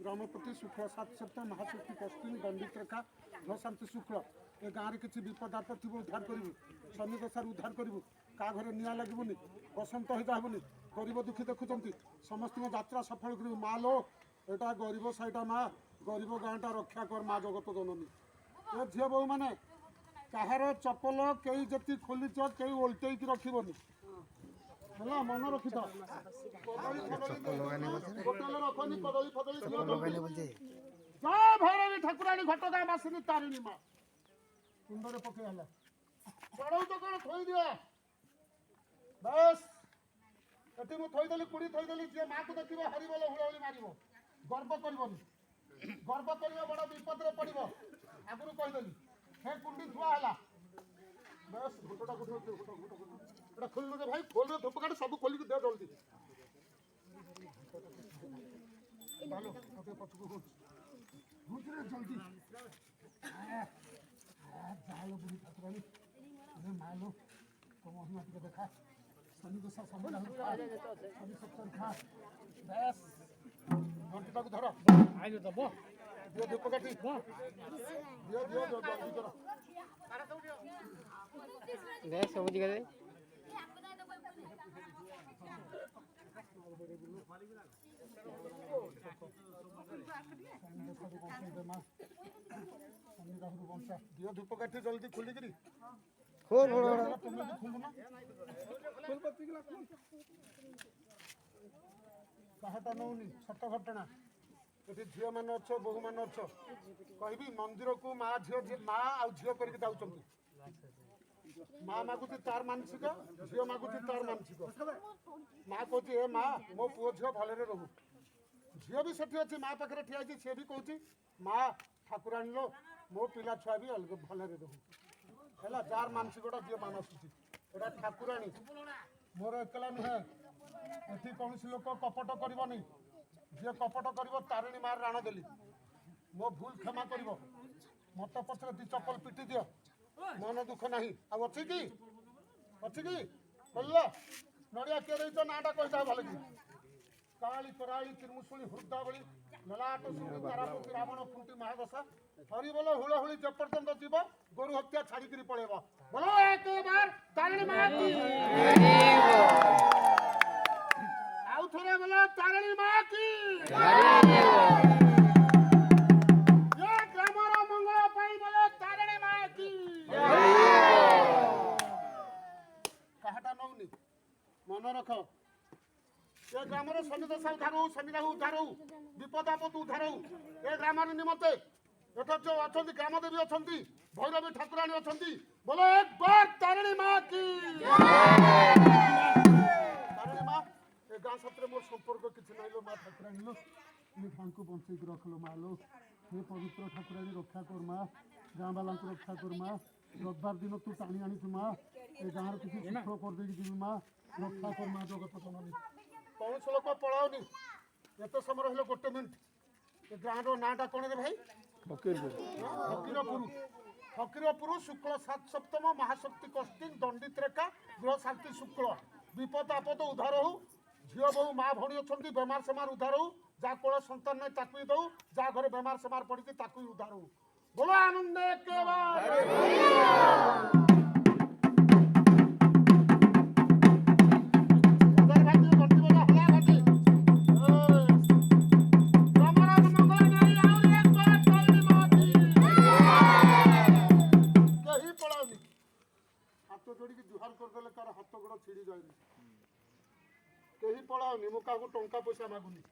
ग्रामपति शुक्ल 7 सप्ताह महाशक्ति कष्टिन दंडित रेखा शांति शुक्ल ए गाँव में किसी विपद आपद थी उद्धार करूँ शनि दशार उद्धार करूँ क्या घरे निआ लगे बसंत हिता हेनी गरीब दुखी देखुं समस्त यात्रा सफल कर माँ लो एटा गरीब साईटा माँ गरीब गाँटा रक्षा कर माँ जगत जननी ए झील बोह मैंने कहार चपल कई जी खोलीच कई ओल्टे रखनी है मन रखी जय भैरवी ठाकुराणी घटगाँ बासिनी तारिणी माँ कुंडे पकड़ चढ़ऊ तो कौन थोई दिया बस ये मुझे थोदेली कुड़ी थोदेली जी माँ को देखिए हरिबोल हुड़हुड़ी मार गर्व कर गर्व कर बड़ विपद में पड़ो आगुरी कहीदेली हे कुंडी थुआ है बस घुटटा गुटा खोल दे भाई खोल दे धूप काट सब खोल दे जल्दी हेलो ओके पछको घुट रे जल्दी जालो बुढ़ी ठाकुरानी अरे मालो तुम महिमा टिके देखा शनि दशा समझ शनि सप्ताह खा बस घंटा को धर आइलो दबो दियो धूप काटी दियो दियो जल्दी करो देख सब जगह दे दियो धूप काठी जल्दी खुली करी खोल तुम भी खुल ना खोल पत्ती गला खोल कहाटा नौनी सत घटना ये झील मान अच्छ बहु मान अच्छ कहबी मंदिर को माँ झी माँ आ झील करके जाऊँ माँ मागुची तार मानसिक झील मागुची तार मानसिक माँ कहती ए माँ मो पुओ झील भलरे रहू झील भी सेठी अच्छी माँ पाखे ठिया सी भी कहूँ माँ ठाकुराणी लो मो पिला छुआ भी अलग भलरे रहू है जार मानसिकटा जी मान आसूसी एटा ठाकुराणी मोर एकला नुहे एटी कौन लोक कपट करनी जी कपट कर तारिणी मार राण देली मो भूल क्षमा कर मत पचर दी चप्पल पिटी दियो मन दुख ना अच्छी कि बोल नड़िया किए रही नाटा कहता भल कि काली कराली त्रिमुसुली हृदावली ललाट सुनी तारापति रावण खुंटी महादशा हरिबोल हुड़हुड़ी जेपर्यंत जीव गोरु हत्या छाड़ी पड़ेब बोलो एक बार तारिणी माँ की आउ थोड़े बोलो तारिणी माँ की ये ग्रामर मंगल पाई बोलो तारिणी माँ की कहाटा नौनी मन रख ये ग्राम शनि दशा उद्धार हो शनि राहु उद्धार हो विपद आपद उद्धार हो ए ग्राम निमंते एठर जो अच्छा ग्रामदेवी अच्छा भैरवी ठाकुराणी अच्छा बोलो एक बार तारिणी माँ की तारिणी माँ ए गाँ साथ मोर संपर्क किसी ना लो माँ ठाकुराणी लो ये गाँ को बंचेक रख लो माँ लो ये पवित्र ठाकुराणी रक्षा कर माँ गाँ वाला रक्षा कर माँ रविवार दिन तू टाणी आनी माँ ए गाँव किसी सुख कर दे जी माँ रक्षा कर माँ जगत जननी कौन से लोक पढ़ाओनी एत समय रहा गोटे मिनिट गाँव नाटा कौन रे भाई फकीरपुर शुक्ल 7 सप्तम महाशक्ति कष्टिन दंडित रेखा गृह शांति शुक्ल विपद आपद उद्धार हो झील बहु माँ भणी अच्छा बेमार सेमार उद्धार हो जहाँ कोल संतान नहीं ताकू दऊ जहाँ घर बेमार सेमार पड़ी ताकू उद्धार हो बोलो आनंद जोड़ी जुहार करदे कार हाथ गोड़ छिड़ी जाए कहीं पढ़ाओनी मुझे क्या टंका पैसा मागुनी